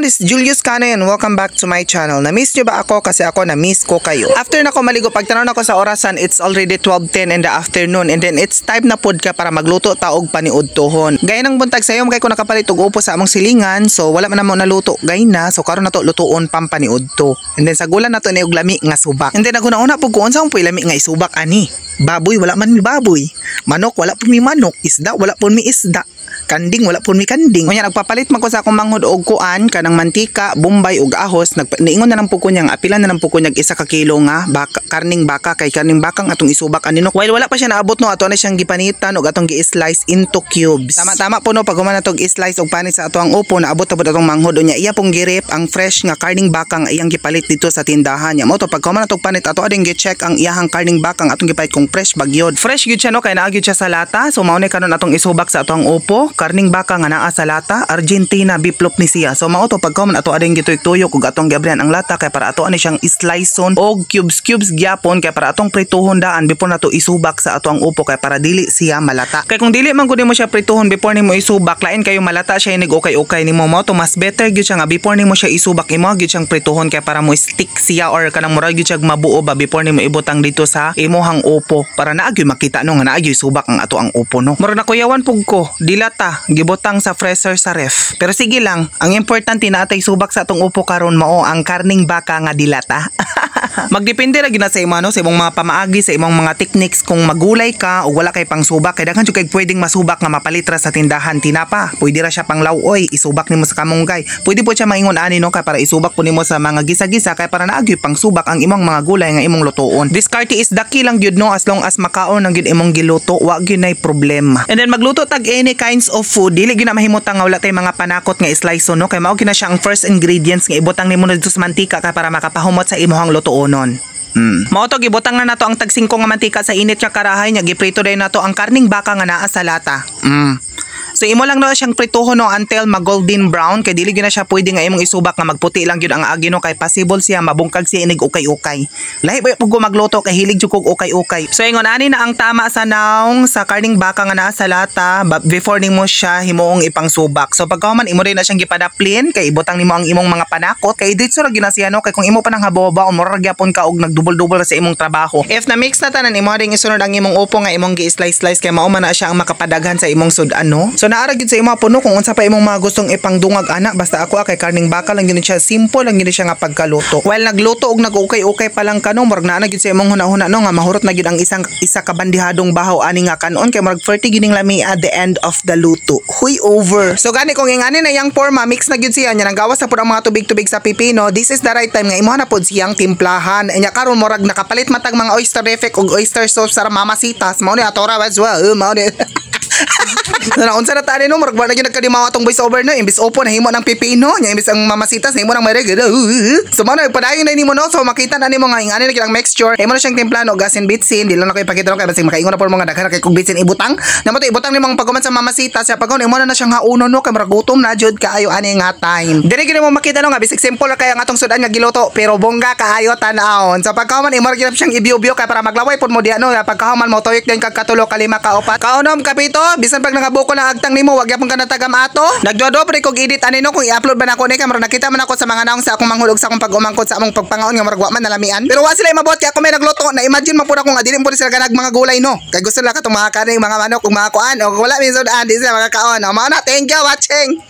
this is Julius Kane and welcome back to my channel. Na-miss nyo ba ako? Kasi ako na-miss ko kayo. After na ko maligo, pagtanaw na ko sa orasan, it's already 12:10 in the afternoon and then it's time na pod ka para magluto taog paniudtohon. Gaya ng buntag sayo, kay ko nakapalit og upo sa among silingan, so wala man namo naluto. Gay na, so karon na to lutuon pampaniudto. And then sa gulan na to ni og lami nga subak. And then naguna-una pud ko unsa mo lami nga isubak ani. Baboy wala man mi baboy. Manok wala pud mi manok. Isda wala pud mi isda. Kanding wala pud mi kanding. Kunya nagpapalit man ko sa akong manghod og kuan kanang mantika, bombay ug ahos. Niingon na lang pud ko nyang apilan na lang pud ko nyag 1 ka kilo nga karning baka kay karning bakang atong isubak anino. While wala pa siya naabot no, ato na siyang gipanitan ug atong gi-slice into cubes. Tama po no, pag human natog i-slice og panit sa ato ang upo, naabot na pud atong manghod unya iya pong girip ang fresh nga karning bakang iyang gipalit dito sa tindahan. Nya mo to pag human natog panit ato ading gi-check ang iyahang karning bakang atong gipalit kung fresh bagyod. Fresh gyud siya no, kay naa gyud siya sa lata. So mao ni kanon atong isubak sa ato ang upo, karning baka nga naa sa lata, Argentina biplop ni siya. So mao to pag human ato ading gituyok-tuyok ug atong giabrihan ang lata kay para ato ani siyang sliceon og cubes gyapon kay para atong prituhon daan before nato isubak sa ato ang upo kay para dili siya malata. Kay kung dili man gud mo siya prituhon before nimo isubak, lain kayo malata siya inig okay nimo. Mao to mas better gyud siya nga before nimo siya isubak imo gyud siyang prituhon kay para mo stick siya or kanang murag gyud siya mabuo ba before nimo ibutang dito sa imuhang upo para naa gyud makita no nga naa gyud subak ang ato ang upo no. Mura na kuyawan pug ko dilata gibutang sa freezer sa ref. Pero sige lang, ang importante na atay subak sa atong upo karon mao ang karning baka nga dilata. Magdepende ra gyud na sa imo no, sa imong mga pamaagi, sa imong mga techniques kung magulay ka o wala kay pang subak kay daghan jud kay pwedeng masubak nga mapalit ra sa tindahan tinapa. Pwede ra siya pang lawoy, isubak nimo sa kamunggay. Pwede po siya maingon ani no kay para isubak po nimo sa mga gisa-gisa kay para naagyo pang subak ang imong mga gulay nga imong lutoon. Diskarte is the key lang gyud no, as long as makaon ang gyud imong giluto, wa gyud nay problema. And then magluto tag any kinds of food, dili gyud na mahimutang nga wala tay mga panakot nga slice no, kay mao gyud na siya ang first ingredients nga ibutang nimo dito sa mantika kay para makapahumot sa imong lutuonon. Mao to gibutang na nato ang tag 5 nga mantika sa init nga karahay nya giprito day nato ang karning baka nga naa sa lata. So imo lang no siyang prituhon no until mag-golden brown kay dili gyud na siya pwede nga imong isubak nga magputi lang gyud ang agi no kay possible siya mabungkag siya inig ukay-ukay. Lahi ba pug magluto kay hilig jud kog ukay-ukay. So ingon ani na ang tama sa naong sa karning baka nga naa sa lata before nimo siya himuong ipang subak. So pagkahuman imo rin na siyang gipadaplin kay ibutang nimo ang imong mga panakot kay ditso ra gyud na siya no, kay kung imo pa nang habaw o mura gyapon ka og nagdubol-dubol sa imong trabaho. If na mix na tanan imo ring isunod ang imong upo nga imong gi-slice kay mao man na siya ang makapadaghan sa imong sudan no. So naara gyud sa imo puno kung unsa pa imong mga gustong ipangdungag ana, basta ako kay karning baka lang gyud siya, simple lang gyud siya nga pagkaluto. While nagluto og nag-ukay-ukay pa lang kano, murag naa na gyud sa imong hunahuna no nga mahurot na gyud ang isa ka bandihadong bahaw ani nga kanon kay murag 40 gining lami at the end of the luto. Huy over. So gani kung ingani na yang forma mix na gyud siya nya nang gawas sa pud ang mga tubig-tubig sa pipino, this is the right time nga imo na pod siyang timplahan. Nya karon murag nakapalit matag mga oyster effect og oyster sauce sa mamasitas mao ni atora as well mao ni. Na unsa na tani no, murag ba na gyud nagkadimaw atong voice over no, imbis opo nahimo ng pipino nya imbis ang mamasitas nahimo ng mareg. So mao na padayon na nimo no, so makita na nimo nga ingani na gyud ang mixture imo na siyang timplahan og gasin bitsin, di lang na ko ipakita no kay basig makaingon na po mga daghan kay kung bitsin ibutang namo to ibutang nimo ang pagkuman sa mamasitas sa pagkaon imo na siyang hauno no kay murag gutom na jud kaayo ani nga time. Diri gyud mo makita no nga bisig simple ra kay ang atong sudan nga giluto pero bongga kaayo tan-awon. So pagkaon imo ra gyud siyang ibiyo-biyo kay para maglaway pud mo di ano, pagkaon mo toyok din kag katulo kalima ka upat kaunom kapito bisan pag nakabuko na agtang nimo wag gyapon ka natagam ato. Nagdodo pre kog edit ani no kung i-upload ba nako ni kay murag nakita man ako sa mga naong sa akong manghulog sa akong pag-umangkot sa among pagpangaon nga murag wa man nalamian. Pero wa sila mabot kay ako may nagluto na imagine man pud ako nga dili mo sila ganag mga gulay no. Kay gusto nila katong mga kaning mga manok ug mga kuan o wala mi sudan di sila makakaon. Mao na, thank you watching.